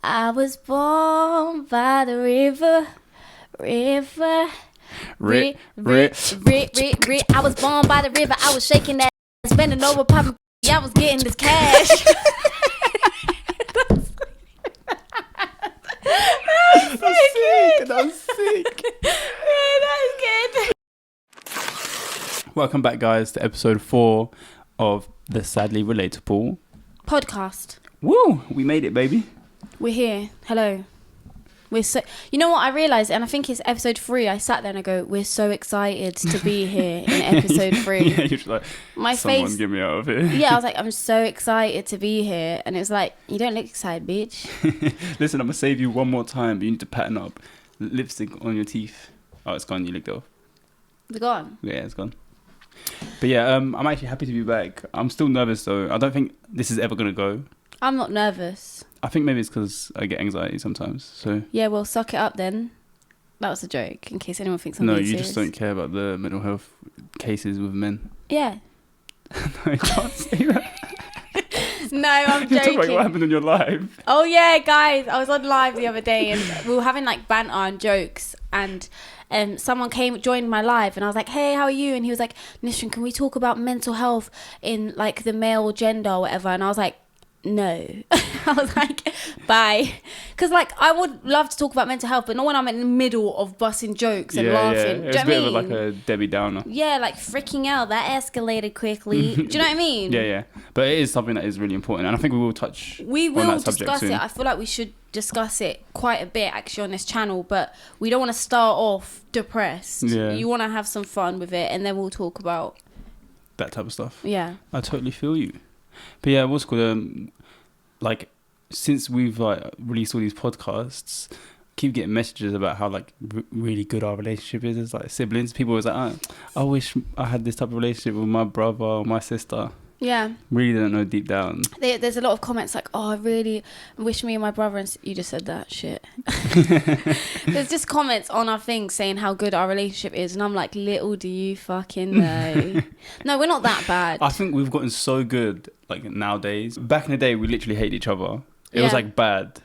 I was born by the river. I was born by the river. I was shaking that ass, bending over, popping. I was getting this cash. That was sick. Yeah, that was good. Welcome back, guys, to episode 4 of the Sadly Relatable podcast. Woo! We made it, baby. We're here. Hello. We're so. You know what I realized, and I think it's episode 3. I sat there and I go, "We're so excited to be here in episode 3." Yeah, you're just like, my someone face. get me out of here. Yeah, I was like, I'm so excited to be here, and it was like, you don't look excited, bitch. Listen, I'm gonna save you one more time, but you need to pattern up. Lipstick on your teeth. Oh, it's gone. You licked it off. It's gone. Yeah, it's gone. But yeah, I'm actually happy to be back. I'm still nervous though. I don't think this is ever gonna go. I'm not nervous. I think maybe it's because I get anxiety sometimes. So yeah, well, suck it up then. That was a joke, in case anyone thinks I'm being no, you serious. just don't care about the mental health cases with men. Yeah. No, you can't say that. No, I'm You're talking about joking. what happened in your life. Oh yeah, guys, I was on live the other day and we were having like banter and jokes, and someone joined my live, and I was like, "Hey, how are you?" And he was like, "Nishran, can we talk about mental health in like the male gender or whatever?" And I was like, no. I was like, bye. Because like I would love to talk about mental health, but not when I'm in the middle of busting jokes and laughing. Yeah. Do you know It's a what bit I mean? of like a Debbie Downer. Yeah, like freaking out. That escalated quickly. Do you know what I mean? Yeah. But it is something that is really important, and I think we will touch. We on will that subject discuss soon. it. I feel like we should discuss it quite a bit actually on this channel, but we don't want to start off depressed. Yeah. You want to have some fun with it, and then we'll talk about That type of stuff. yeah. I totally feel you. But yeah, what's called like since we've like released all these podcasts, I keep getting messages about how like really good our relationship is as like siblings. People always like, I wish I had this type of relationship with my brother or my sister. Yeah. Really don't know deep down. There's a lot of comments like, "Oh, I really wish me and my brother," and you just said that shit. There's just comments on our thing saying how good our relationship is, and I'm like, little do you fucking know. No, we're not that bad. I think we've gotten so good like nowadays. Back in the day, we literally hated each other. It was like bad.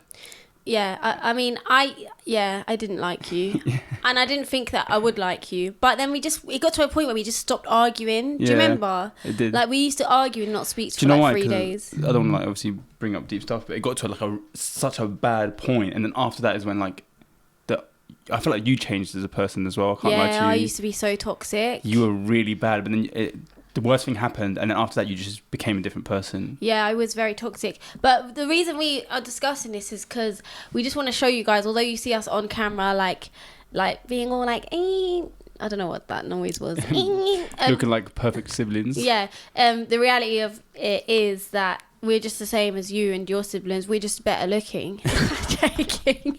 Yeah, I mean, I didn't like you, and I didn't think that I would like you. But then it got to a point where we just stopped arguing. Do you remember? It did. Like we used to argue and not speak Do for you know like why? 3 days. I don't want to like obviously bring up deep stuff, but it got to like such a bad point, and then after that is when like I feel like you changed as a person as well. I can't lie to you. I used to be so toxic. You were really bad, but then the worst thing happened, and then after that you just became a different person. Yeah, I was very toxic. But the reason we are discussing this is because we just want to show you guys, although you see us on camera like being all like, I don't know what that noise was. Looking like perfect siblings. Yeah, the reality of it is that we're just the same as you and your siblings. We're just better looking. I'm joking.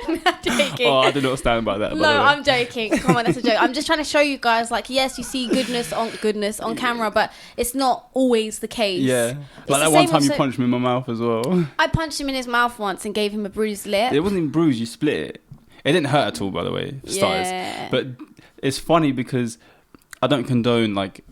I'm joking. Oh, I don't understand about that. by No, the way. I'm joking. Come on, that's a joke. I'm just trying to show you guys, like, yes, you see goodness on camera, but it's not always the case. Yeah. It's Like the that one same time you also- punched me in my mouth as well. I punched him in his mouth once and gave him a bruised lip. It wasn't even bruised, you split it. It didn't hurt at all, by the way, for starters. Yeah. But it's funny because I don't condone like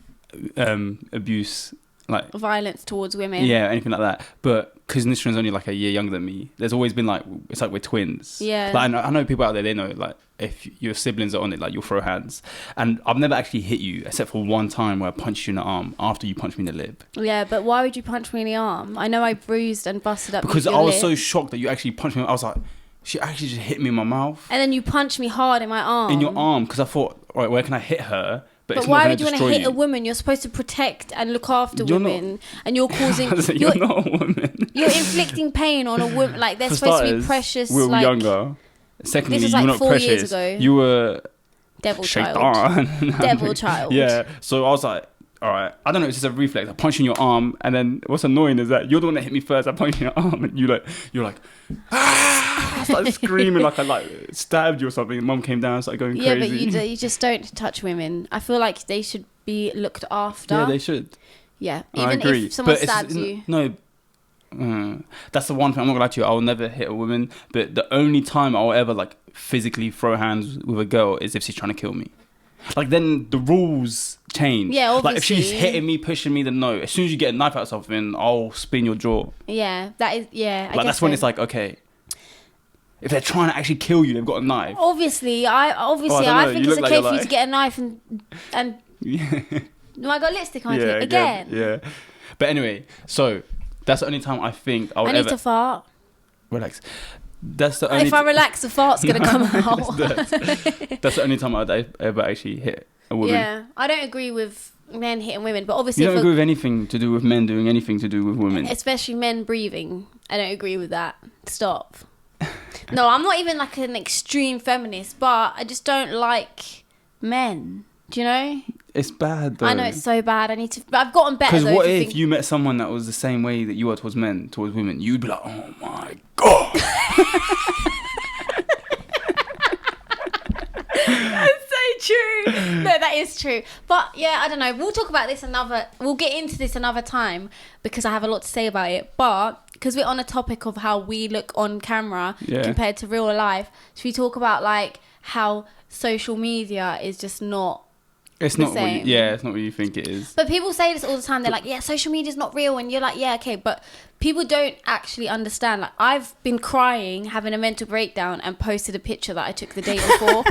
abuse, like Violence towards women. yeah, anything like that. But because Nishran's only like a year younger than me, there's always been like, it's like we're twins. Yeah. Like I know people out there, they know like if your siblings are on it, like you'll throw hands. And I've never actually hit you except for one time where I punched you in the arm after you punched me in the lip. Yeah, but why would you punch me in the arm? I know I bruised and busted up Because your I was lip. so shocked that you actually punched me. I was like, she actually just hit me in my mouth. And then you punched me hard in my arm. In your arm, because I thought, all right, where can I hit her? But it's why not would you going want to to hit a woman? You're supposed to protect and look after You're women, and you're causing. You're not a woman. You're inflicting pain on a woman. Like they're For supposed to starters, be precious. we were like, younger. Secondly, This was you were like not 4 years precious. ago. You were Devil child. shaitan. Devil child. Yeah. So I was like, all right, I don't know, it's just a reflex. I punch you in your arm, and then what's annoying is that you're the one that hit me first. I punch you in your arm, and you're like, ah! I started screaming like I like stabbed you or something. Mum came down and started going Yeah, crazy. but you just don't touch women. I feel like they should be looked after. Yeah, they should. Yeah, I even agree. if someone But it's- stabs you. No. That's the one thing I'm not gonna lie to you. I'll never hit a woman, but the only time I'll ever like physically throw hands with a girl is if she's trying to kill me. Like then the rules change. Yeah, Like if she's obviously. hitting me, pushing me, then no. As soon as you get a knife out of something, I'll spin your jaw. Yeah, that is. Yeah, I Like guess that's when so. it's like, okay, If they're trying to actually kill you, they've got a knife. Obviously, I think it's okay for you to get a knife and Yeah. no, I got lipstick on Yeah, it again. Yeah. But anyway, so that's the only time I think I would I need ever to fart. relax. That's the only. If I relax, the fart's gonna come out. that's the only time I'd ever actually hit a woman. Yeah, I don't agree with men hitting women, but obviously, You don't agree with anything to do with men doing anything to do with women. especially men breathing. I don't agree with that. Stop. No, I'm not even like an extreme feminist, but I just don't like men. Do you know? It's bad though. I know it's so bad. I've gotten better. Because though, what if you if think- you met someone that was the same way that you are towards men, towards women? You'd be like, oh my god. That's so true. No, that is true. But yeah, I don't know. We'll talk about this we'll get into this another time because I have a lot to say about it. But because we're on a topic of how we look on camera compared to real life, should we talk about like how social media is just not It's the not same. what it's not what you think it is. But people say this all the time. They're like, yeah, social media is not real. And you're like, yeah, okay. But people don't actually understand. Like, I've been crying, having a mental breakdown, and posted a picture that I took the day before.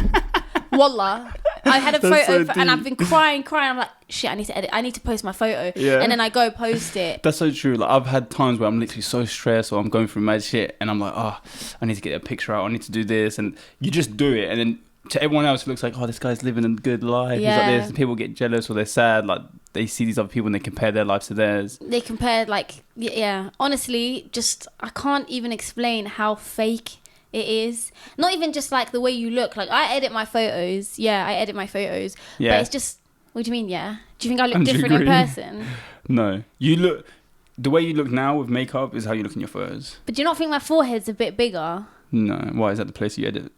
Wallah. I had a That's photo so and I've deep. been crying. I'm like, shit, I need to edit. I need to post my photo. Yeah. And then I go post it. That's so true. Like I've had times where I'm literally so stressed or I'm going through mad shit and I'm like, I need to get a picture out. I need to do this. And you just do it. And then to everyone else, it looks like, oh, this guy's living a good life. Yeah. He's like this. And people get jealous or they're sad. Like they see these other people and they compare their lives to theirs. They compared like, yeah. Honestly, just, I can't even explain how fake it is. Not even just like the way you look. Like I edit my photos. Yeah, I edit my photos. Yeah. But it's just, what do you mean, yeah? Do you think I look Do you different in agree? person? No. The way you look now with makeup is how you look in your photos. But do you not think my forehead's a bit bigger? No. Why? Is that the place you edit?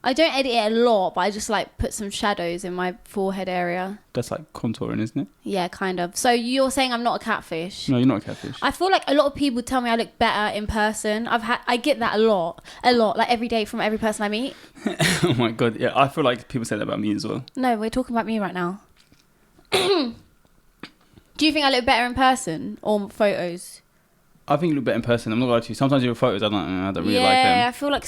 I don't edit it a lot, but I just like put some shadows in my forehead area. That's like contouring, isn't it? Yeah, kind of. So you're saying I'm not a catfish? No, you're not a catfish. I feel like a lot of people tell me I look better in person. I get that a lot, like every day from every person I meet. Oh my god, yeah. I feel like people say that about me as well. No, we're talking about me right now. Do you think I look better in person or photos? I think you look better in person. I'm not gonna lie to you. Sometimes your photos, I don't really like Yeah, them. I feel like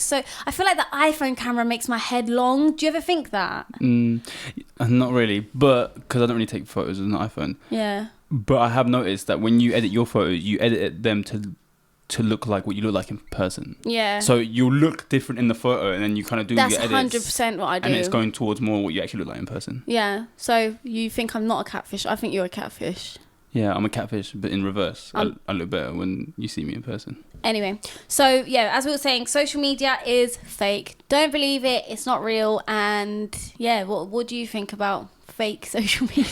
the iPhone camera makes my head long. Do you ever think that? Not really, but because I don't really take photos with an iPhone. Yeah. But I have noticed that when you edit your photos, you edit them to look like what you look like in person. Yeah. So you look different in the photo, and then you kind of do That's your edits. 100% what I do. And it's going towards more what you actually look like in person. Yeah. So you think I'm not a catfish? I think you're a catfish. Yeah, I'm a catfish, but in reverse. I look better when you see me in person. Anyway, so yeah, as we were saying, social media is fake. Don't believe it. It's not real. And yeah, what do you think about fake social media?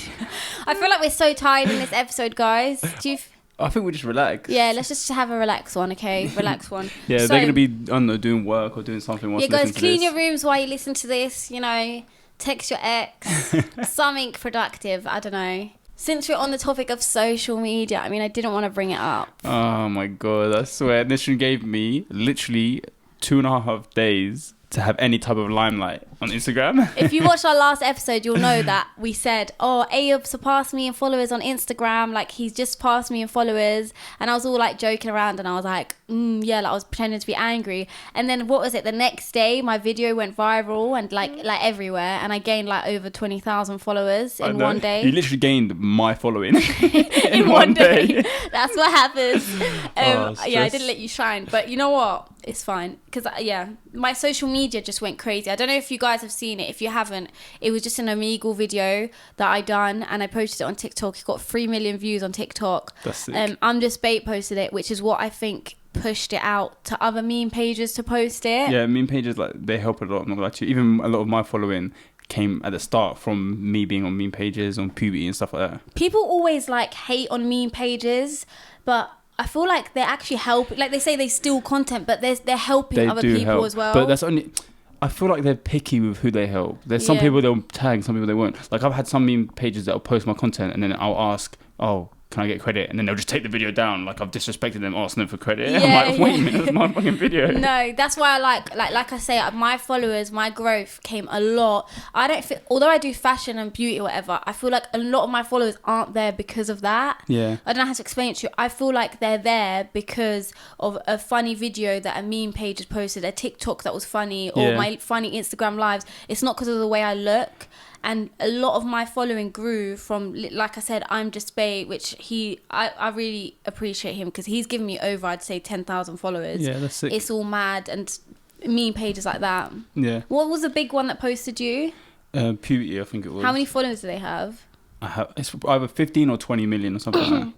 I feel like we're so tired in this episode, guys. I think we just relax. Yeah, let's just have a relax one, okay? Relax one. Yeah, So- they're going to be, I don't know, doing work or doing something whilst Yeah, guys, listening to clean this. your rooms while you listen to this, you know, text your ex, something productive, I don't know. Since we're on the topic of social media, I mean, I didn't want to bring it up. Oh my god, I swear. Nishan gave me literally 2.5 days to have any type of limelight on Instagram. If you watched our last episode, you'll know that we said, oh, Ayub surpassed me in followers on Instagram. Like, he's just passed me in followers. And I was all like joking around and I was like, yeah, like I was pretending to be angry. And then what was it? The next day, my video went viral and like everywhere. And I gained like over 20,000 followers in one day. You literally gained my following in one day. That's what happens. Yeah, I stress. didn't let you shine. But you know what? It's fine. Because, yeah, my social media just went crazy. I don't know if you guys have seen it. If you haven't, it was just an Omegle video that I done and I posted it on TikTok. It got 3 million views on TikTok. That's sick. I'm Just Bait posted it, which is what I think pushed it out to other meme pages to post it. Yeah, meme pages, like, they help a lot. I'm not gonna lie to you. Even a lot of my following came at the start from me being on meme pages, on puberty and stuff like that. People always like hate on meme pages, but I feel like they're actually helping. Like they say they steal content, but they're helping They other do people help, as well. but that's only. I feel like they're picky with who they help. There's some Yeah. people they'll tag, some people they won't. Like I've had some meme pages that'll post my content and then I'll ask, oh, can I get credit? And then they'll just take the video down, like I've disrespected them, asking them for credit. Yeah, I'm like, wait a minute, that's my fucking video. No, that's why I like I say, my followers, my growth came a lot. I don't feel, although I do fashion and beauty or whatever, I feel like a lot of my followers aren't there because of that. Yeah. I don't know how to explain it to you. I feel like they're there because of a funny video that a meme page has posted, a TikTok that was funny, or my funny Instagram lives. It's not because of the way I look. And a lot of my following grew from, like I said, I'm Just Bay, which I really appreciate him because he's given me over, I'd say, 10,000 followers. Yeah, that's sick. It's all mad and meme pages like that. Yeah. What was the big one that posted you? Puberty, I think it was. How many followers do they have? It's either 15 or 20 million or something like that.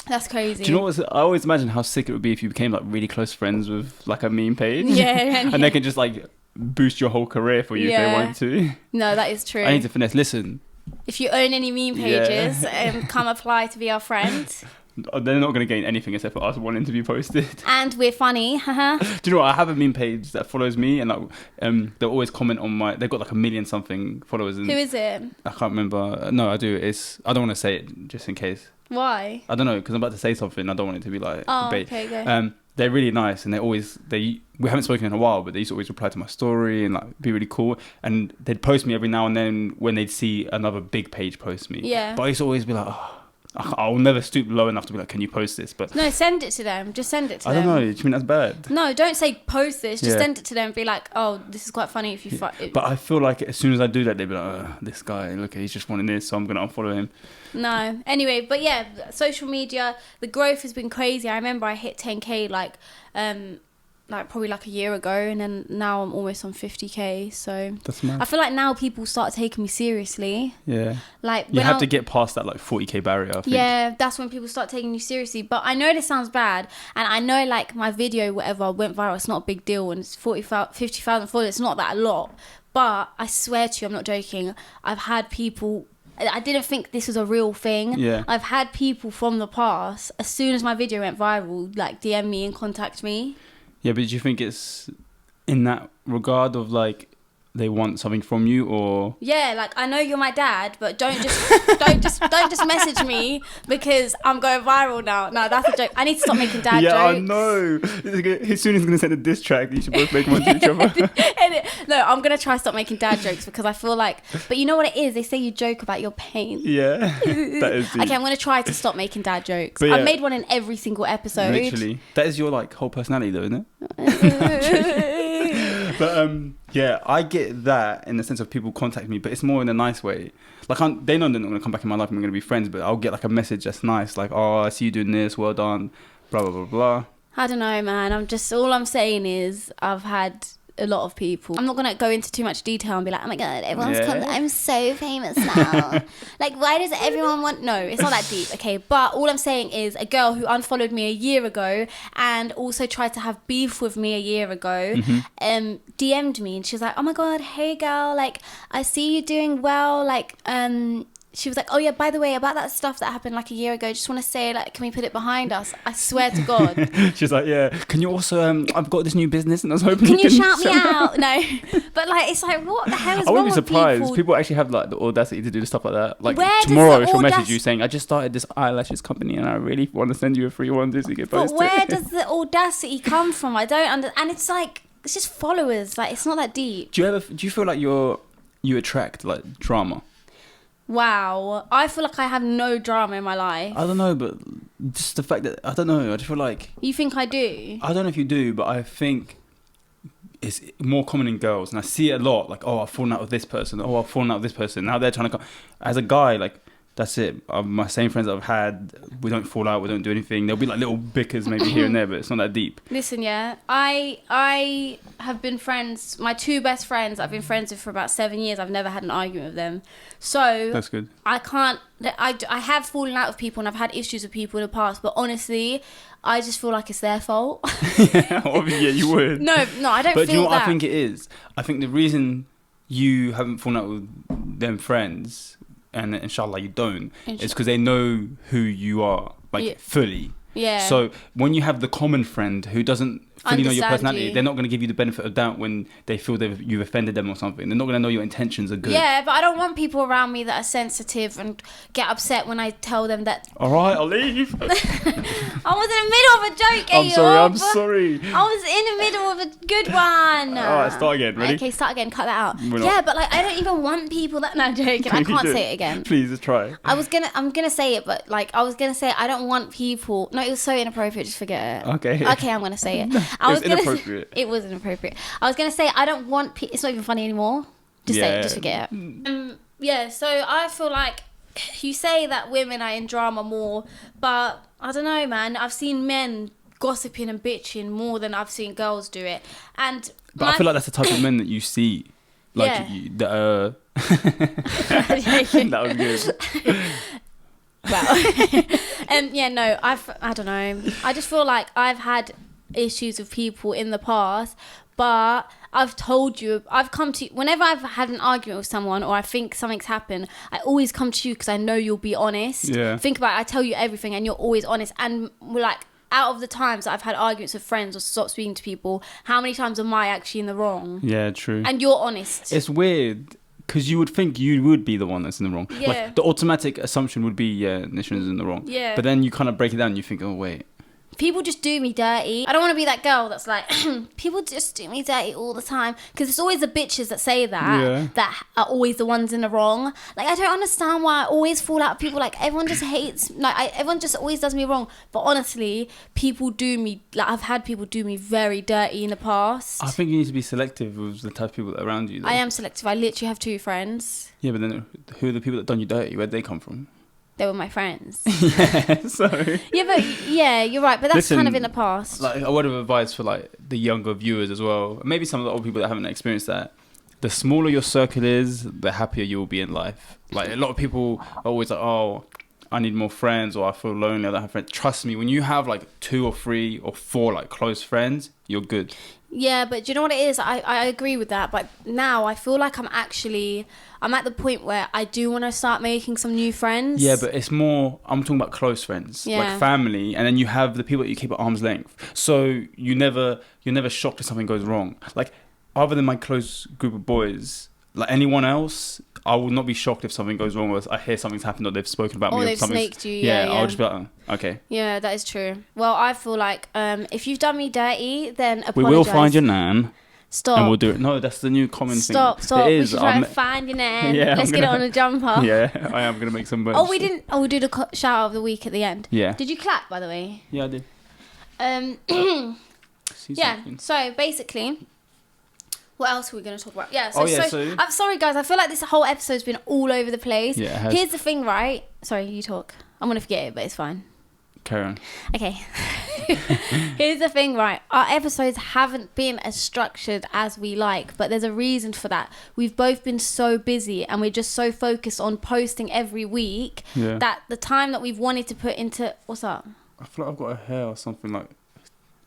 That's crazy. Do you know what? I always imagine how sick it would be if you became like really close friends with like a meme page. Yeah. And they can just like boost your whole career for you if they want to. No, that is true. I need to finesse. Listen, if you own any meme pages, come apply to be our friend. They're not going to gain anything except for us wanting to be posted. And we're funny, haha. Do you know what? I have a meme page that follows me, and like they'll always comment on my. They've got like 1 million something followers. And who is it? I can't remember. No, I do. I don't want to say it just in case. Why? I don't know, because I'm about to say something. I don't want it to be like debate. Okay, go. They're really nice, and we haven't spoken in a while, but they used to always reply to my story and like be really cool. And they'd post me every now and then when they'd see another big page post me. Yeah. But I used to always be like, I'll never stoop low enough to be like, can you post this? But no, send it to them. Just send it to them. I don't know. Do you mean that's bad? No, don't say post this. Just send it to them and be like, oh, this is quite funny if you... But I feel like as soon as I do that, they'd be like, this guy, look, he's just wanting this, so I'm going to unfollow him. No. Anyway, but yeah, social media, the growth has been crazy. I remember I hit 10K like probably like a year ago, and then now I'm almost on 50K. So that's mad. I feel like now people start taking me seriously. Yeah. Like you have to get past that like 40K barrier, I think. Yeah, that's when people start taking you seriously. But I know this sounds bad, and I know like my video, whatever, went viral. It's not a big deal, and it's 50,000 followers. It's not that a lot. But I swear to you, I'm not joking. I've had people... I didn't think this was a real thing. Yeah. I've had people from the past, as soon as my video went viral, like DM me and contact me. Yeah, but do you think it's in that regard of like they want something from you, or? Yeah, like I know you're my dad, but don't just message me because I'm going viral now. No, that's a joke. I need to stop making dad jokes. Yeah, I know. As soon as he's gonna send a diss track, you should both make one to each other. No, I'm gonna try stop making dad jokes because I feel like. But you know what it is? They say you joke about your pain. Yeah, that is deep. Okay, I'm gonna try to stop making dad jokes. Yeah, I've made one in every single episode. Literally, that is your like whole personality, though, isn't it? But yeah, I get that in the sense of people contact me, but it's more in a nice way. Like they know they're not gonna come back in my life and we're gonna be friends, but I'll get like a message that's nice, like, oh, I see you doing this, well done, blah blah blah blah. I don't know, man. All I'm saying is I've had a lot of people. I'm not gonna go into too much detail and be like, oh my god, I'm so famous now. Like, why does everyone want? No, it's not that deep, okay. But all I'm saying is a girl who unfollowed me a year ago and also tried to have beef with me a year ago, DM'd me and she was like, oh my god, hey girl, like I see you doing well, like she was like, oh yeah, by the way, about that stuff that happened like a year ago, just want to say, like, can we put it behind us? I swear to God. She's like, yeah, can you also, I've got this new business and I was hoping you can shout me out? No. But like, it's like, what the hell is wrong with people? I wouldn't be surprised. People actually have like the audacity to do stuff like that. Like where tomorrow she'll message you saying, I just started this eyelashes company and I really want to send you a free one so you can post it. But where does the audacity come from? I don't understand. And it's like, it's just followers. Like, it's not that deep. Do you feel like you attract like drama? Wow, I feel like I have no drama in my life. I don't know, but just the fact that I don't know, I just feel like you think I do. I don't know if you do, but I think it's more common in girls, and I see it a lot. Like, oh, I've fallen out with this person. Oh, I've fallen out with this person. Now they're trying to come. As a guy, like that's it. My same friends that I've had, we don't fall out. We don't do anything. There'll be like little bickers maybe here and there, but it's not that deep. Listen, yeah, I have been friends. My two best friends I've been friends with for about 7 years. I've never had an argument with them. So that's good. I can't. I have fallen out with people and I've had issues with people in the past. But honestly, I just feel like it's their fault. Yeah, you would. No, I don't feel that. But do you know what I think it is? I think the reason you haven't fallen out with them friends, and inshallah you don't, it's because they know who you are, like fully. Yeah. So when you have the common friend who doesn't fully know your understand personality, you. they're not going to give you the benefit of doubt when they feel you've offended them or something. They're not going to know your intentions are good. Yeah, but I don't want people around me that are sensitive and get upset when I tell them that. All right, I'll leave. I was in the middle of a joke, I'm sorry. I was in the middle of a good one. All right, start again. Ready? Okay, start again. Cut that out. We're not. Yeah, but like I don't even want people that. No, I'm joking. I can't say it again. Please, just try. I'm gonna say it, but like I was gonna say I don't want people. No, it was so inappropriate. Just forget it. Okay. Okay, I'm gonna say it. Inappropriate. It was inappropriate. I was gonna say I don't want. It's not even funny anymore. Just say it. Just forget it. Yeah. So I feel like you say that women are in drama more, but I don't know, man. I've seen men gossiping and bitching more than I've seen girls do it, But I feel like that's the type of men that you see, like Yeah. that was good. Wow. Yeah, no, I don't know. I just feel like I've had issues with people in the past, but I've told you, I've come to, whenever I've had an argument with someone or I think something's happened, I always come to you because I know you'll be honest. Yeah. Think about it, I tell you everything and you're always honest. And we're like, out of the times that I've had arguments with friends or stopped speaking to people, how many times am I actually in the wrong? Yeah, true. And you're honest. It's weird because you would think you would be the one that's in the wrong. Yeah. Like the automatic assumption would be, yeah, Nishan's in the wrong. Yeah. But then you kind of break it down and you think, oh, wait. People just do me dirty. I don't want to be that girl that's like, people just do me dirty all the time. Because it's always the bitches that say that, that are always the ones in the wrong. Like, I don't understand why I always fall out with people. Like, everyone just hates, everyone just always does me wrong. But honestly, people do me, like, I've had people do me very dirty in the past. I think you need to be selective with the type of people that are around you, though. I am selective. I literally have 2 friends. Yeah, but then who are the people that done you dirty? Where'd they come from? They were my friends. Yeah, sorry. Yeah, but yeah, you're right. But that's Listen, kind of in the past. Like a word of advice for like the younger viewers as well. Maybe some of the old people that haven't experienced that. The smaller your circle is, the happier you will be in life. Like a lot of people are always like, oh, I need more friends, or I feel lonely, I don't have friends. Trust me, when you have like 2 or 3 or 4 like close friends, you're good. Yeah, but do you know what it is? I agree with that. But now I feel like I'm at the point where I do want to start making some new friends. Yeah, but it's more, I'm talking about close friends, like family, and then you have the people that you keep at arm's length. So you're never shocked if something goes wrong. Like, other than my close group of boys, like anyone else, I will not be shocked if something goes wrong, or I hear something's happened, or they've spoken about me. Or they've snaked you, yeah. I'll just be like, oh, okay. Yeah, that is true. Well, I feel like if you've done me dirty, then apologise. We will find your nan. Stop. And we'll do it. No, that's the new common thing. Stop. It is. We should try and find your nan. Yeah, Let's get it on a jumper. Yeah, I am going to make some merch. Oh, we didn't. Oh, we did a shout out of the week at the end. Yeah. Did you clap, by the way? Yeah, I did. Yeah, so basically, what else are we going to talk about? Yeah, so I'm sorry, guys. I feel like this whole episode's been all over the place. Yeah, it has. Here's the thing, right? Sorry, you talk. I'm going to forget it, but it's fine. Carry on. Okay. Here's the thing, right? Our episodes haven't been as structured as we like, but there's a reason for that. We've both been so busy and we're just so focused on posting every week that the time that we've wanted to put into... What's up? I feel like I've got a hair or something like...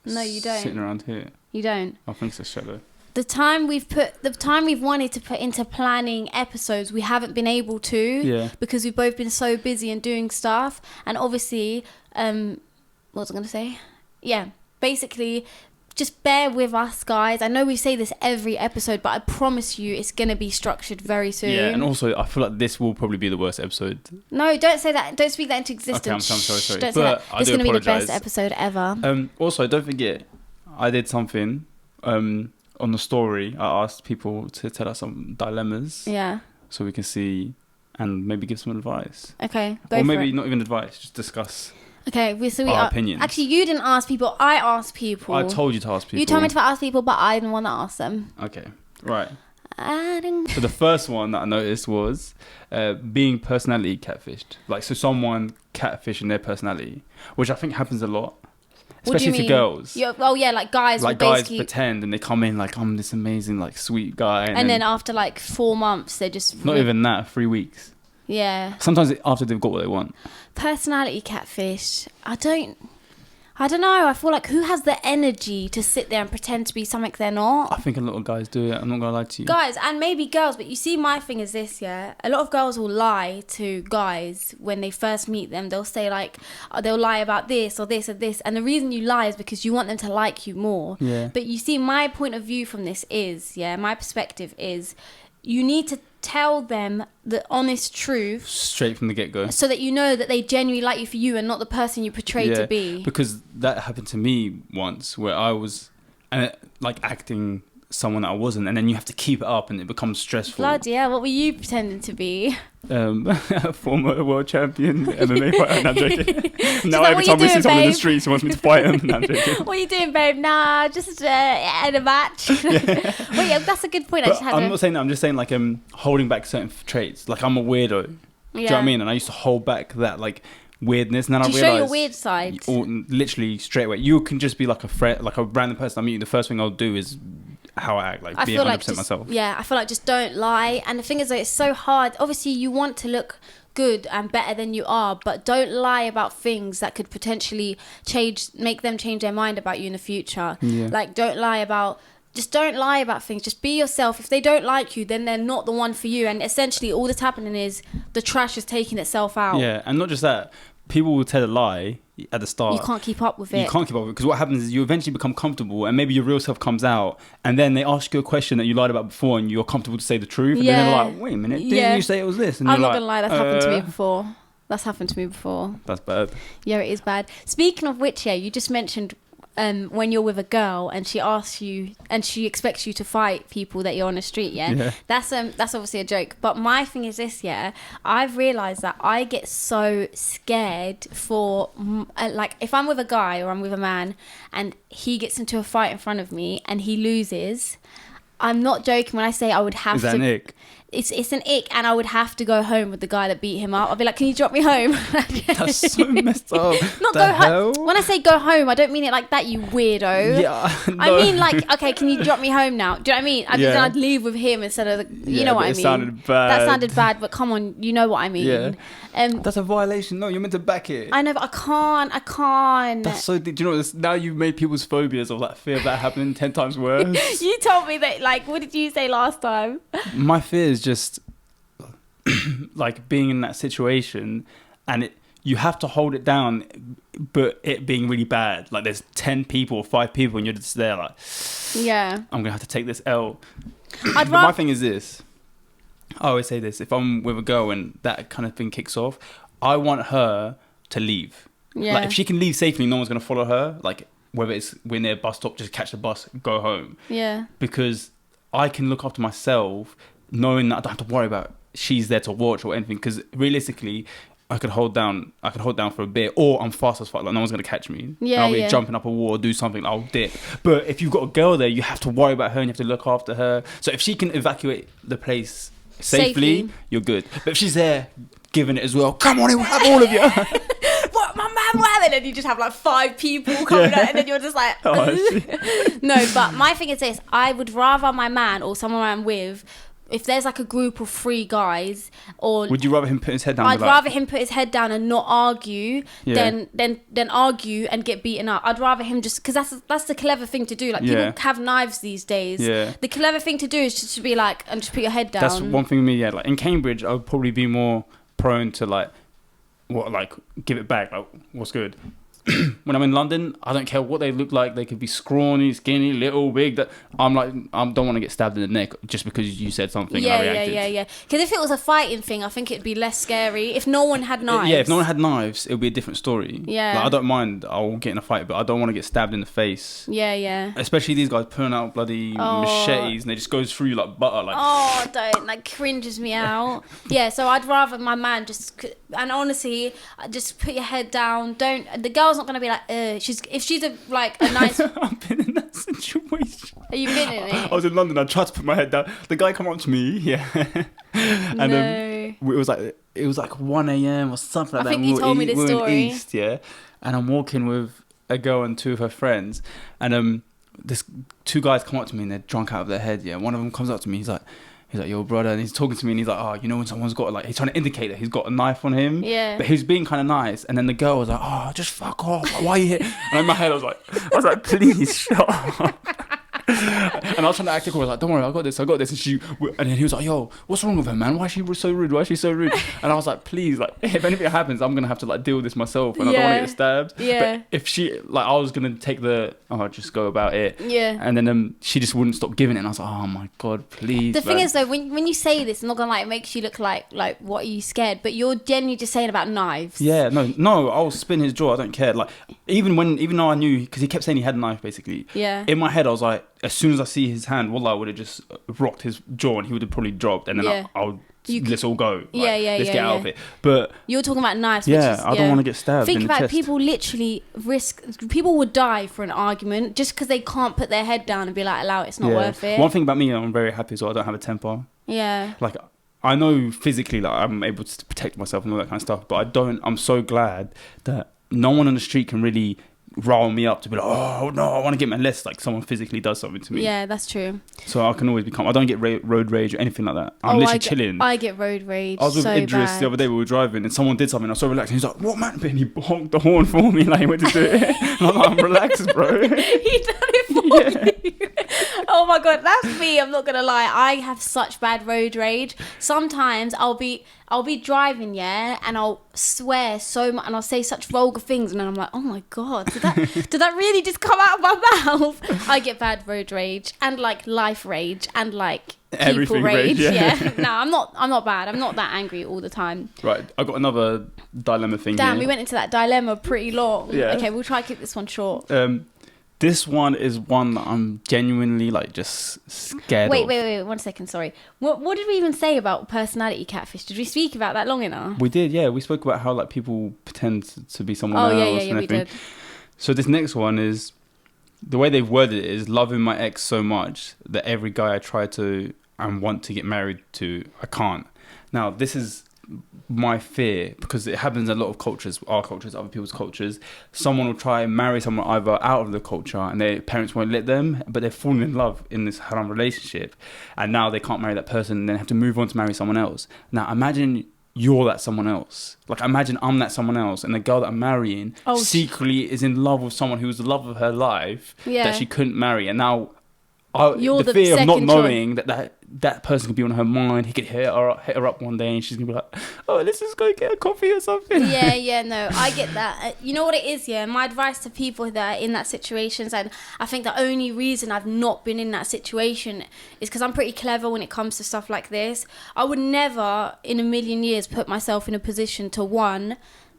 No, you don't. Sitting around here. You don't. I think it's a shadow. The time we've wanted to put into planning episodes, we haven't been able to because we've both been so busy and doing stuff. And obviously, what was I going to say? Yeah, basically, just bear with us, guys. I know we say this every episode, but I promise you it's going to be structured very soon. Yeah, and also, I feel like this will probably be the worst episode. No, don't say that. Don't speak that into existence. Okay, I'm sorry. Don't say that. It's going to be the best episode ever. Also, don't forget, I did something... on the story, I asked people to tell us some dilemmas. Yeah. So we can see and maybe give some advice. Okay, go for it. Or maybe not even advice, just discuss our opinions. Actually, you didn't ask people, I asked people. I told you to ask people. You told me to ask people, but I didn't want to ask them. Okay, right. So the first one that I noticed was being personality catfished. Like, so someone catfishing their personality, which I think happens a lot. Especially to girls. Like guys will basically... pretend and they come in like, I'm this amazing, like, sweet guy. And then after like 4 months, they just... Not even that, 3 weeks. Yeah. Sometimes after they've got what they want. Personality catfish. I don't I don't know. I feel like who has the energy to sit there and pretend to be something they're not? I think a lot of guys do it. I'm not gonna lie to you. Guys, and maybe girls, but you see, my thing is this, yeah. A lot of girls will lie to guys when they first meet them. They'll say like, they'll lie about this or this or this, and the reason you lie is because you want them to like you more. Yeah. But you see, my point of view from this is, yeah, my perspective is, you need to tell them the honest truth Straight from the get-go. so that you know that they genuinely like you for you and not the person you portrayed to be. Because that happened to me once where I was like acting someone that I wasn't, and then you have to keep it up and it becomes stressful. Bloody hell, what were you pretending to be? Former world champion MMA fighter. No, I'm joking. Now like, every "What time you we see doing, someone in the babe?" streets who wants me to fight him, no, I'm joking. What are you doing, babe? Nah, just in a match. Wait, yeah, that's a good point. But I'm not saying that. I'm just saying like holding back certain traits. Like I'm a weirdo. Do you know what I mean? And I used to hold back that like weirdness. And then Do I you realized, show your weird side? or literally straight away. You can just be like a friend, like a random person I meet. The first thing I'll do is how I act, like be 100% myself. Yeah, I feel like just don't lie. And the thing is that it's so hard. Obviously, you want to look good and better than you are, but don't lie about things that could potentially make them change their mind about you in the future. Yeah. Like, don't lie about things. Just be yourself. If they don't like you, then they're not the one for you. And essentially, all that's happening is the trash is taking itself out. Yeah, and not just that. People will tell a lie at the start. You can't keep up with it. You can't keep up with it because what happens is you eventually become comfortable and maybe your real self comes out and then they ask you a question that you lied about before and you're comfortable to say the truth. And then they're like, wait a minute, didn't you say it was this? And I'm you're not going to lie, that's happened to me before. That's bad. Yeah, it is bad. Speaking of which, yeah, you just mentioned when you're with a girl and she asks you and she expects you to fight people that you're on the street, yeah? That's obviously a joke. But my thing is this, yeah, I've realised that I get so scared for, like, if I'm with a guy or I'm with a man and he gets into a fight in front of me and he loses, I'm not joking when I say I would have to... Is that an ick? It's an ick, and I would have to go home with the guy that beat him up. I'd be like, can you drop me home? That's so messed up. Not go home. When I say go home, I don't mean it like that, you weirdo. Yeah, no. I mean like, okay, can you drop me home now? Do you know what I mean? I'd leave with him instead of you know what I mean? Sounded bad. That sounded bad, but come on, you know what I mean. Yeah. That's a violation. No, you're meant to back it. I know, but I can't. That's so... Do you know what? Now you've made people's phobias of that fear of that happening 10 times worse. You told me that, like, what did you say last time? My fear is just... like being in that situation and you have to hold it down, but it being really bad, like there's 10 people or 5 people and you're just there like, yeah, I'm gonna have to take this L. But my thing is this, I always say this, if I'm with a girl and that kind of thing kicks off, I want her to leave. Like if she can leave safely, no one's gonna follow her, like whether it's we're near a bus stop, just catch the bus, go home. Because I can look after myself knowing that I don't have to worry about she's there to watch or anything, because realistically I could hold down for a bit, or I'm fast as fuck, like no one's gonna catch me. I'll be jumping up a wall or do something, I'll dip. But if you've got a girl there, you have to worry about her and you have to look after her. So if she can evacuate the place safely. You're good. But if she's there giving it as well, come on, we'll have all of you. What, my man, what? And then you just have like 5 people coming out and then you're just like no, but my thing is this, I would rather my man or someone I'm with, if there's like a group of 3 guys, or would you rather him put his head down? I'd rather him put his head down and not argue than argue and get beaten up. I'd rather him just, because that's the clever thing to do. Like people have knives these days. The clever thing to do is just to be like, and just put your head down. That's one thing with me. Yeah, like in Cambridge, I would probably be more prone to like give it back. Like what's good. When I'm in London, I don't care what they look like. They could be scrawny, skinny, little, big. That I'm like, I don't want to get stabbed in the neck just because you said something and I reacted. Yeah. Because if it was a fighting thing, I think it'd be less scary. If no one had knives. Yeah, if no one had knives, it would be a different story. Yeah. Like, I don't mind, I'll get in a fight, but I don't want to get stabbed in the face. Yeah. Especially these guys pulling out bloody machetes and they just goes through you like butter. Like, don't. Like, cringes me out. Yeah, so I'd rather my man just... And honestly, just put your head down. The girl's not going to be like, if she's a nice... I've been in that situation. Have you been in it? I was in London, I tried to put my head down. The guy come up to me, and it was like 1 a.m. or something like I that. think you told me this story. We're in East, and I'm walking with a girl and 2 of her friends, and this 2 guys come up to me and they're drunk out of their head. One of them comes up to me, he's like, He's like, yo, brother, and he's talking to me, and he's like, oh, you know, when someone's got like, he's trying to indicate that he's got a knife on him. Yeah. But he was being kind of nice, and then the girl was like, oh, just fuck off. Like, why are you here? And in my head, I was like, please shut up. And I was trying to act cool. I was like, don't worry, I got this. And then he was like, yo, what's wrong with her, man? Why is she so rude? And I was like, please, like, if anything happens, I'm gonna have to like deal with this myself, and I don't want to get stabbed. Yeah. But if she, like, I was gonna take just go about it. Yeah. And then she just wouldn't stop giving it, and I was like, oh my god, please. The thing is though, when you say this, I'm not gonna lie, it makes you look like what are you scared? But you're genuinely just saying about knives. Yeah, no, I'll spin his jaw. I don't care. Like, even though I knew, because he kept saying he had a knife, basically. Yeah. In my head, I was like, as soon as I see his hand, wallah, I would have just rocked his jaw, and he would have probably dropped, and then let's all go. Like, let's get out of it. But you're talking about knives. Yeah, I don't want to get stabbed. Think in about the it, chest. people literally people would die for an argument just because they can't put their head down and be like, allow it, it's not worth it. One thing about me, I'm very happy as well. I don't have a temper. Yeah. Like, I know physically, like, I'm able to protect myself and all that kind of stuff, but I'm so glad that no one on the street can really rile me up to be like, oh no, I want to get my unless like someone physically does something to me. Yeah, that's true. So I can always I don't get road rage or anything like that. I'm literally chilling. I get road rage. I was with Idris the other day, we were driving, and someone did something. I was so relaxed, and he's like, what, man? And he honked the horn for me, like he went to do it. And I'm like, I'm relaxed, bro. He done it for you. Oh my god, that's me. I'm not gonna lie, I have such bad road rage. Sometimes I'll be driving, and I'll swear so much, and I'll say such vulgar things, and then I'm like, oh my god, did that really just come out of my mouth? I get bad road rage and like life rage and like people rage. Yeah. No, I'm not bad. I'm not that angry all the time. Right, I got another dilemma thing. Damn, here. we went into that dilemma pretty long. Yeah. Okay, we'll try to keep this one short. This one is one that I'm genuinely like just scared of. Wait, 1 second, sorry. What did we even say about personality catfish? Did we speak about that long enough? We did, yeah. We spoke about how like people pretend to be someone else. Yeah, and we did. So this next one is, the way they've worded it is, loving my ex so much that every guy I try to and want to get married to, I can't. Now, this is my fear, because it happens in a lot of cultures, our cultures, other people's cultures. Someone will try and marry someone either out of the culture and their parents won't let them, but they're falling in love in this haram relationship, and now they can't marry that person and then have to move on to marry someone else. Now imagine you're that someone else. Like, imagine I'm that someone else, and the girl that I'm marrying secretly is in love with someone who was the love of her life that she couldn't marry, and now you're the fear of not knowing that person could be on her mind. He could hit her up one day, and she's gonna be like, oh, let's just go get a coffee or something. Yeah, no, I get that. You know what it is, yeah? My advice to people that are in that situations, and I think the only reason I've not been in that situation is because I'm pretty clever when it comes to stuff like this. I would never in a million years put myself in a position to, one,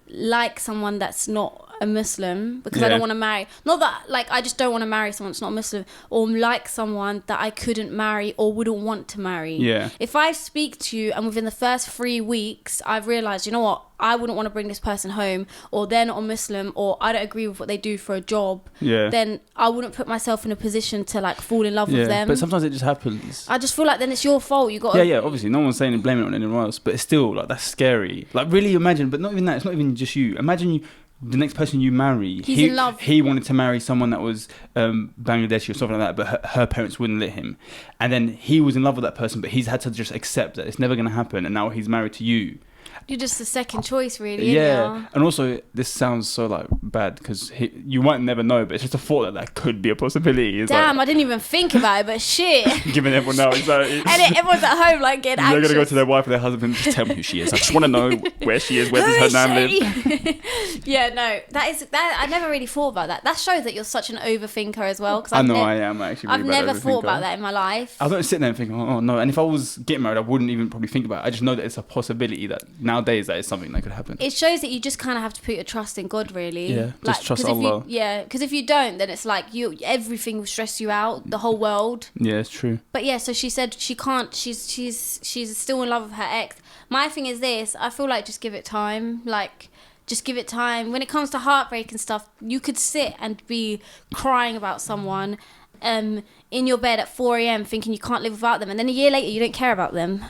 like someone that's not a Muslim, because I don't want to marry, not that like I just don't want to marry someone that's not Muslim, or like someone that I couldn't marry or wouldn't want to marry. If I speak to you and within the first 3 weeks I've realized, you know what, I wouldn't want to bring this person home, or they're not a Muslim, or I don't agree with what they do for a job, then I wouldn't put myself in a position to like fall in love with them. But sometimes it just happens. I just feel like then it's your fault. You got obviously no one's saying and blaming it on anyone else, but it's still like, that's scary. Like, really imagine, but not even that, it's not even just you. Imagine the next person you marry, he's in love. He wanted to marry someone that was Bangladeshi or something like that, but her parents wouldn't let him. And then he was in love with that person, but he's had to just accept that it's never going to happen. And now he's married to you. You're just the second choice, really. Yeah, and also this sounds so like bad because you might never know, but it's just a thought that could be a possibility. It's damn, I didn't even think about it, but shit. Giving everyone now anxiety. And everyone's at home like getting anxious. They're gonna go to their wife or their husband, just tell me who she is. I just want to know where she is. Where does her nan live? Yeah, no, that I never really thought about that. That shows that you're such an overthinker as well. Cause I know I am actually. Really I've never thought about that in my life. I don't sit there and think, oh no. And if I was getting married, I wouldn't even probably think about it. I just know that it's a possibility that nowadays that is something that could happen. It shows that you just kind of have to put your trust in God, really. Yeah, like, just trust Allah. Because if you don't, then it's like everything will stress you out, the whole world. Yeah, it's true. But yeah, so she said she can't. She's still in love with her ex. My thing is this: I feel like just give it time. Like, just give it time. When it comes to heartbreak and stuff, you could sit and be crying about someone, in your bed at 4 a.m. thinking you can't live without them, and then a year later you don't care about them.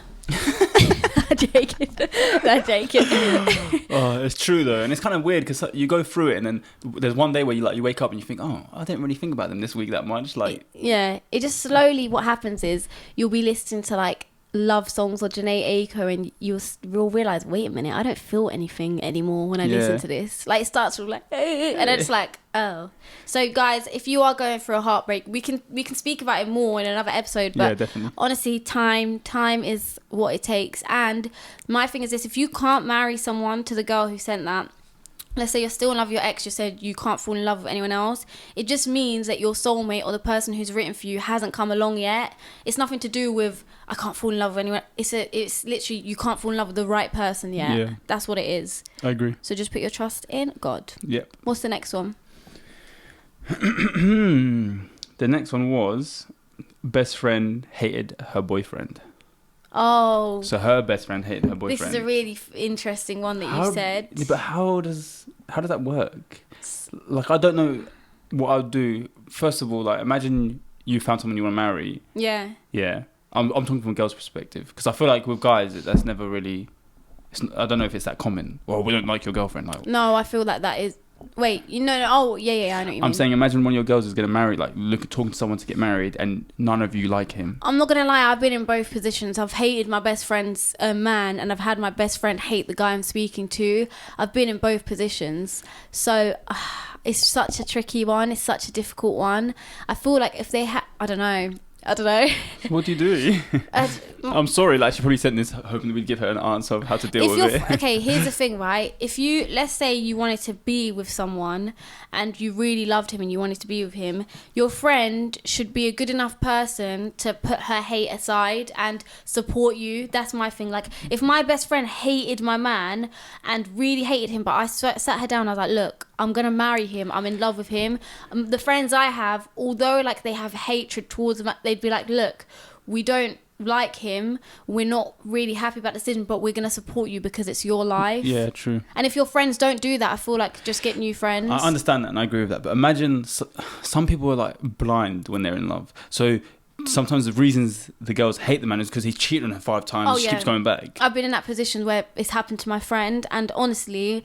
I'm joking. Oh, it's true though, and it's kind of weird because you go through it, and then there's one day where you wake up and you think, oh, I didn't really think about them this week that much. Like, it just slowly, what happens is you'll be listening to like love songs or Janae Aiko, and you'll realize, wait a minute, I don't feel anything anymore when I listen to this. Like, it starts with like, and then it's like, oh. So guys, if you are going through a heartbreak, we can speak about it more in another episode, but definitely. honestly, time is what it takes. And my thing is this: if you can't marry someone, to the girl who sent that, let's say you're still in love with your ex, you said you can't fall in love with anyone else, it just means that your soulmate or the person who's written for you hasn't come along yet. It's nothing to do with I can't fall in love with anyone. It's literally you can't fall in love with the right person yet. Yeah. That's what it is. I agree. So just put your trust in God. Yep. What's the next one? The next one was best friend hated her boyfriend. Oh. So her best friend hated her boyfriend. This is a really interesting one that you said. But how does that work? Like, I don't know what I would do. First of all, like, imagine you found someone you want to marry. Yeah. Yeah. I'm talking from a girl's perspective, because I feel like with guys that's never really. I don't know if it's that common. Well, we don't like your girlfriend. Like, no, I feel like that is. Wait, you know? Oh, yeah, I know what you mean. I'm saying, imagine one of your girls is getting married, like talking to someone to get married, and none of you like him. I'm not gonna lie, I've been in both positions. I've hated my best friend's man, and I've had my best friend hate the guy I'm speaking to. I've been in both positions, so it's such a tricky one. It's such a difficult one. I feel like if they I don't know. What do you do? I'm sorry, like, she probably sent this hoping that we'd give her an answer of how to deal with it. Okay, here's the thing, right? If you, let's say you wanted to be with someone and you really loved him and you wanted to be with him, your friend should be a good enough person to put her hate aside and support you. That's my thing. Like, if my best friend hated my man and really hated him, but I sat her down, I was like, look, I'm gonna marry him, I'm in love with him. The friends I have, although like they have hatred towards him, they'd be like, look, we don't like him, we're not really happy about the decision, but we're gonna support you because it's your life. Yeah, true. And if your friends don't do that, I feel like just get new friends. I understand that and I agree with that, but imagine some people are like blind when they're in love. So sometimes the reasons the girls hate the man is because he's cheated on her 5 times. She keeps going back. I've been in that position where it's happened to my friend, and honestly,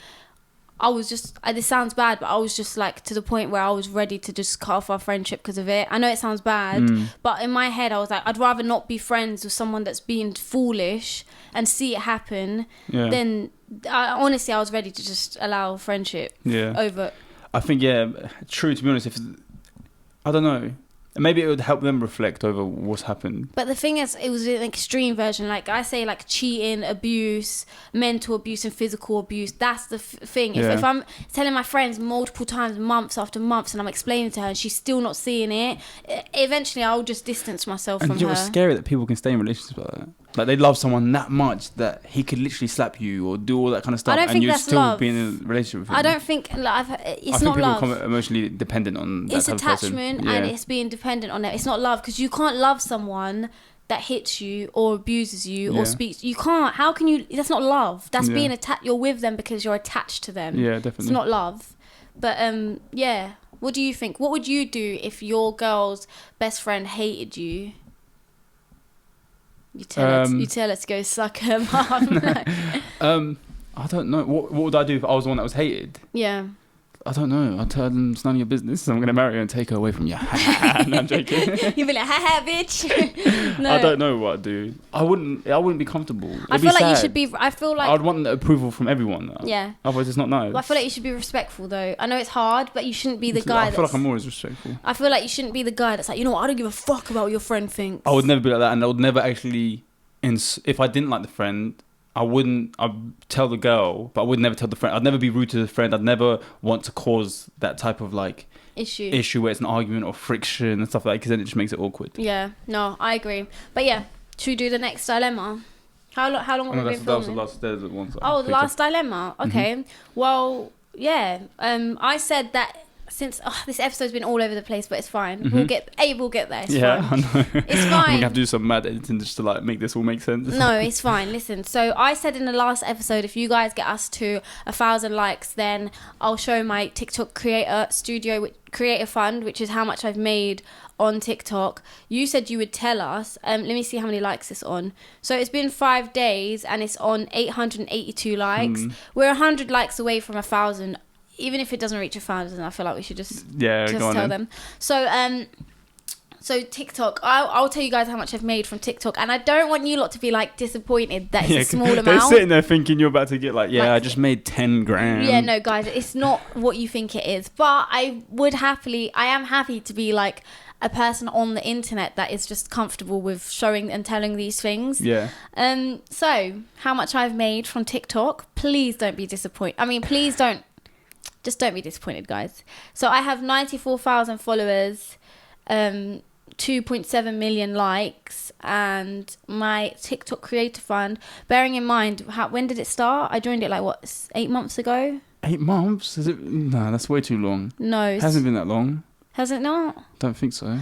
I was just, this sounds bad, but I was just like to the point where I was ready to just cut off our friendship because of it. I know it sounds bad, but in my head I was like, I'd rather not be friends with someone that's being foolish and see it happen than, honestly, I was ready to just allow friendship over. I think, true, to be honest, I don't know. Maybe it would help them reflect over what's happened. But the thing is, it was an extreme version. Like I say, like cheating, abuse, mental abuse and physical abuse. That's the thing. If I'm telling my friends multiple times, months after months, and I'm explaining to her and she's still not seeing it, eventually I'll just distance myself from her. And it's scary that people can stay in relationships like that. Like, they love someone that much that he could literally slap you or do all that kind of stuff, and you'd still be in a relationship with him. I don't think it's not love. I think people become emotionally dependent on that type of person. It's attachment, and it's being dependent on it. It's not love, because you can't love someone that hits you or abuses you or speaks. You can't. How can you? That's not love. That's being attached. You're with them because you're attached to them. Yeah, definitely. It's not love. But what do you think? What would you do if your girl's best friend hated you? You tell her to go suck her mum. I don't know. What would I do if I was the one that was hated? Yeah. I don't know. I'd tell them it's none of your business. I'm going to marry her and take her away from you. No, I'm joking. You'd be like, ha bitch. No. I don't know what I'd do. I wouldn't be comfortable. I feel like you should be. I feel like I'd want the approval from everyone. Yeah. Otherwise, it's not nice. Well, I feel like you should be respectful, though. I know it's hard, but you shouldn't be the guy. I feel like I'm always respectful. I feel like you shouldn't be the guy that's like, you know what? I don't give a fuck about what your friend thinks. I would never be like that, and I would never actually. If I didn't like the friend, I'd tell the girl, but I would never tell the friend. I'd never be rude to the friend. I'd never want to cause that type of like issue where it's an argument or friction and stuff like that, because then it just makes it awkward. Yeah, no, I agree. But yeah, should we do the next dilemma? How long have we been filming? That was the last day, the ones. The last dilemma. Okay. Mm-hmm. Well, yeah. I said that since this episode's been all over the place, but it's fine. Mm-hmm. We'll get there. It's fine. I know. It's fine. We're gonna have to do some mad editing just to like make this all make sense. No, it's fine. Listen, so I said in the last episode, if you guys get us to 1,000 likes, then I'll show my TikTok creator fund, which is how much I've made on TikTok. You said you would tell us. Let me see how many likes it's on. So it's been 5 days and it's on 882 likes. We're 100 likes away from 1,000. Even if it doesn't reach 1,000, I feel like we should just tell them. So So TikTok, I'll tell you guys how much I've made from TikTok, and I don't want you lot to be like disappointed that it's a small amount. They're sitting there thinking you're about to get like, I just made 10 grand. Yeah, no, guys, it's not what you think it is. But I am happy to be like a person on the internet that is just comfortable with showing and telling these things. Yeah. So how much I've made from TikTok? Please don't be disappointed. I mean, please don't. Just don't be disappointed, guys. So I have 94,000 followers. 2.7 million likes, and my TikTok creator fund, bearing in mind when did it start? I joined it like 8 months ago. 8 months? Is it? No, that's way too long. No, it hasn't been that long. Has it not? Don't think so.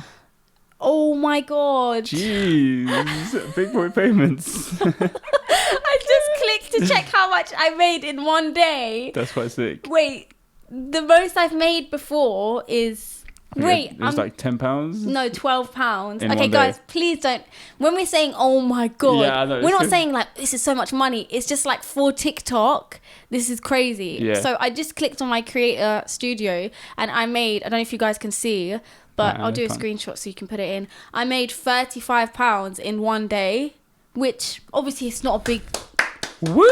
Oh my god. Jeez. Big boy payments. I just clicked to check how much I made in one day. That's quite sick. Wait, the most I've made before is it was like £10. No, £12. In okay, one guys, day. please don't. When we're saying, "Oh my god," I know, we're not saying like this is so much money. It's just like for TikTok, this is crazy. Yeah. So I just clicked on my creator studio, and I made. I don't know if you guys can see, but I'll do a screenshot so you can put it in. I made £35 in one day, which obviously it's not a big. Woo!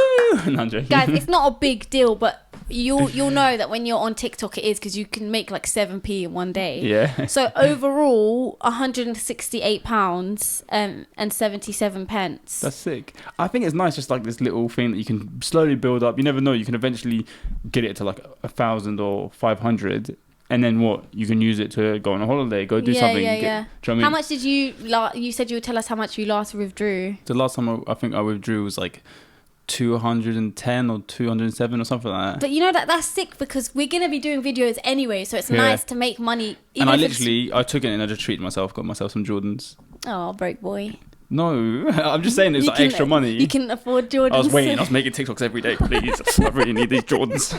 No, I'm joking. Guys, it's not a big deal, but you'll know that when you're on TikTok it is, because you can make like 7p in one day. Yeah. So overall, £168 and 77 pence. That's sick. I think it's nice, just like this little thing that you can slowly build up. You never know, you can eventually get it to like 1,000 or 500. And then what? You can use it to go on a holiday, go do something. Yeah. Do you know what I mean? How much did you said you would tell us how much you last withdrew? The last time I think I withdrew was like 210 or 207 or something like that. But you know that's sick, because we're gonna be doing videos anyway, so it's nice to make money. And I took it and I just treated myself, got myself some Jordans. Oh, broke boy. No, I'm just saying it's like extra money. You can afford Jordans. I was making TikToks every day. Please, I really need these Jordans.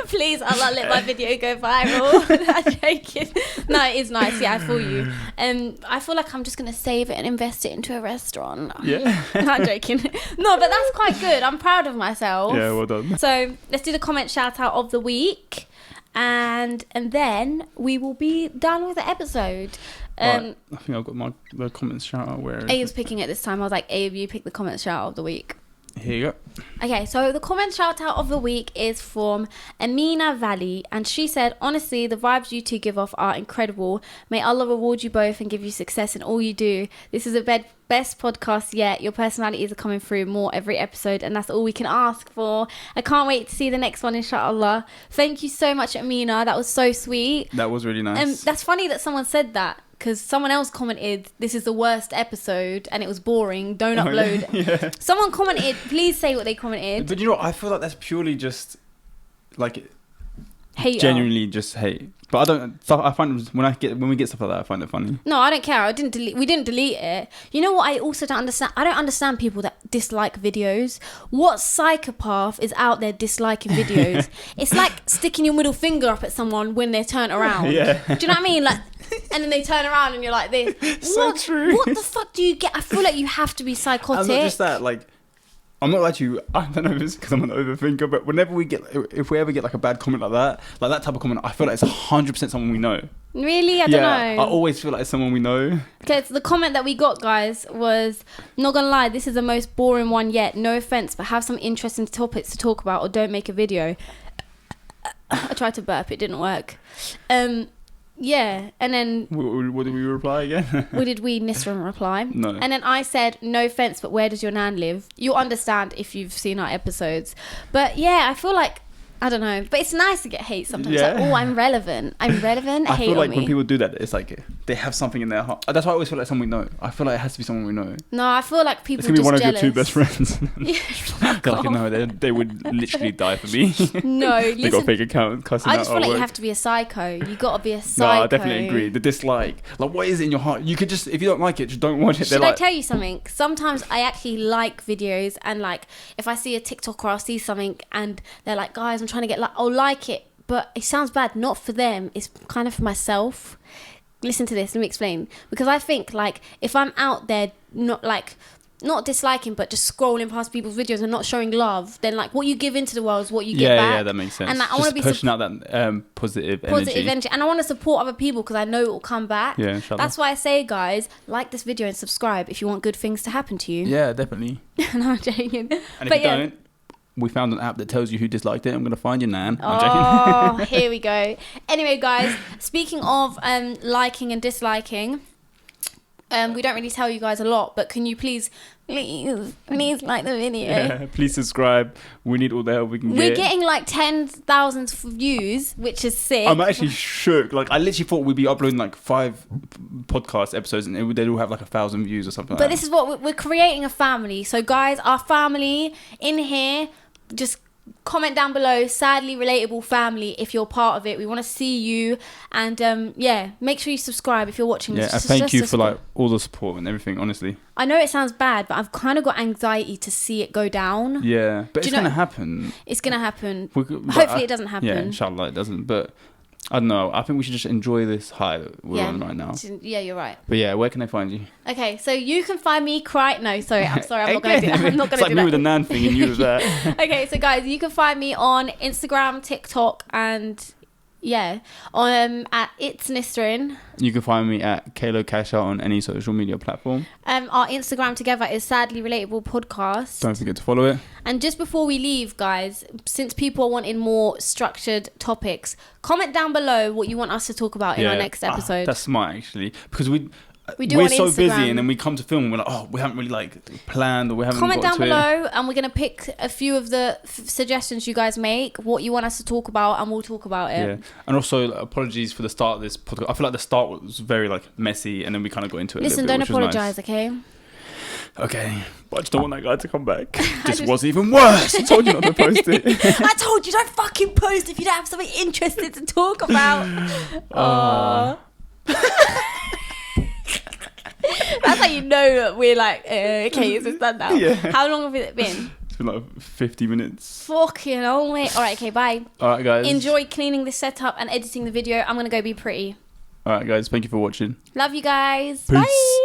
Please, Allah, let my video go viral. I'm joking. No, it is nice. Yeah, I feel you. I feel like I'm just gonna save it and invest it into a restaurant. Yeah. I'm joking. No, but that's quite good. I'm proud of myself. Yeah, well done. So let's do the comment shout out of the week, and then we will be done with the episode. Right, I think I've got the comments shout out. Where Abe's picking it this time. I was like, Abe, you pick the comment shout out of the week. Here you go. Okay, so the comment shout out of the week is from Amina Valley, and she said, honestly, the vibes you two give off are incredible. May Allah reward you both and give you success in all you do. This is the best podcast yet. Your personalities are coming through more every episode, and that's all we can ask for. I can't wait to see the next one, inshallah. Thank you so much, Amina. That was so sweet. That was really nice. That's funny that someone said that, because someone else commented, this is the worst episode and it was boring, don't upload. Yeah. Someone commented, please say what they commented. But you know what, I feel like that's purely just like Hate. Genuinely just hate. But I find when we get stuff like that, I find it funny. No, I don't care. We didn't delete it. You know what I also don't understand? I don't understand people that dislike videos. What psychopath is out there disliking videos? It's like sticking your middle finger up at someone when they turn around. Yeah. Do you know what I mean? Like, and then they turn around and you're like this. So true. What the fuck do you get? I feel like you have to be psychotic. And not just that, like, I'm not like you. I don't know if it's because I'm an overthinker, but if we ever get like a bad comment like that type of comment, I feel like it's 100% someone we know. Really? I don't know. I always feel like it's someone we know. Okay, so the comment that we got, guys, was, not gonna lie, this is the most boring one yet. No offense, but have some interesting topics to talk about, or don't make a video. I tried to burp, it didn't work. Yeah, and then what did we reply again? what did we, Nisran, reply? No. And then I said, no offense, but where does your nan live? You'll understand if you've seen our episodes. But yeah, I feel like, I don't know, but it's nice to get hate sometimes. Yeah. Like, oh, I'm relevant. I feel like when people do that, it's like they have something in their heart. That's why I always feel like someone we know. I feel like it has to be someone we know. No, I feel like people it's gonna be one jealous. of your two best friends. Yeah, They're like, no, they would literally die for me. No, They got a fake account cussing out. I just feel like you have to be a psycho. You got to be a No, psycho. I definitely agree. The dislike, like, what is it in your heart? You could just, if you don't like it, just don't watch it. Should I tell you something? Sometimes I actually like videos, and like if I see a TikTok or I'll see something and they're like, guys, I'm trying to get I'll like it, but it sounds bad. Not for them. It's kind of for myself. Listen to this. Let me explain. Because I think like if I'm out there, not like not disliking, but just scrolling past people's videos and not showing love, then like what you give into the world is what you get back. Yeah, that makes sense. And like, I want to be pushing out that positive energy, and I want to support other people because I know it will come back. Yeah, inshallah. That's why I say, guys, like this video and subscribe if you want good things to happen to you. Yeah, definitely. And I'm joking. And if you don't, we found an app that tells you who disliked it. I'm gonna find you, Nan. I'm joking. Here we go. Anyway, guys, speaking of liking and disliking. We don't really tell you guys a lot, but can you please like the video? Yeah, please subscribe. We need all the help we can get. We're getting like 10,000 views, which is sick. I'm actually shook. Like, I literally thought we'd be uploading like 5 podcast episodes and they'd all have like 1,000 views or something. But this is what we're creating, a family. So guys, our family in here, just comment down below, sadly relatable family, if you're part of it. We want to see you, and make sure you subscribe if you're watching this. And thank you for like all the support and everything, honestly. I know it sounds bad, but I've kind of got anxiety to see it go down. Yeah, but it's gonna happen. It's gonna happen. Hopefully it doesn't happen. Yeah, inshallah it doesn't, but I don't know. I think we should just enjoy this high that we're on right now. Yeah, you're right. But yeah, where can I find you? Okay, so you can find me I'm sorry, I'm not going to do that. I'm not going to do that. It's like me with the Nan thing and you with that. Okay, so guys, you can find me on Instagram, TikTok, and at It's Nisrin. You can find me at Kalo Cash Out on any social media platform. Our Instagram together is Sadly Relatable Podcast. Don't forget to follow it. And just before we leave, guys, since people are wanting more structured topics, comment down below what you want us to talk about in our next episode. That's smart, actually, because we're so Instagram. busy, and then we come to film and we're like, we haven't really like planned, or we haven't comment got down to below, and we're gonna pick a few of the suggestions you guys make, what you want us to talk about, and we'll talk about it. Yeah, and also apologies for the start of this podcast. I feel like the start was very like messy, and then we kind of got into it. Listen, don't apologize, okay? Okay, but I just don't want that guy to come back. This was even worse. I told you not to post it. I told you, don't fucking post if you don't have something interesting to talk about. That's how you know that we're like, okay, is this done now? Yeah. How long have it been? It's been like 50 minutes. Fucking hell, mate. All right, okay, bye. All right, guys. Enjoy cleaning this setup and editing the video. I'm going to go be pretty. All right, guys. Thank you for watching. Love you guys. Peace. Bye.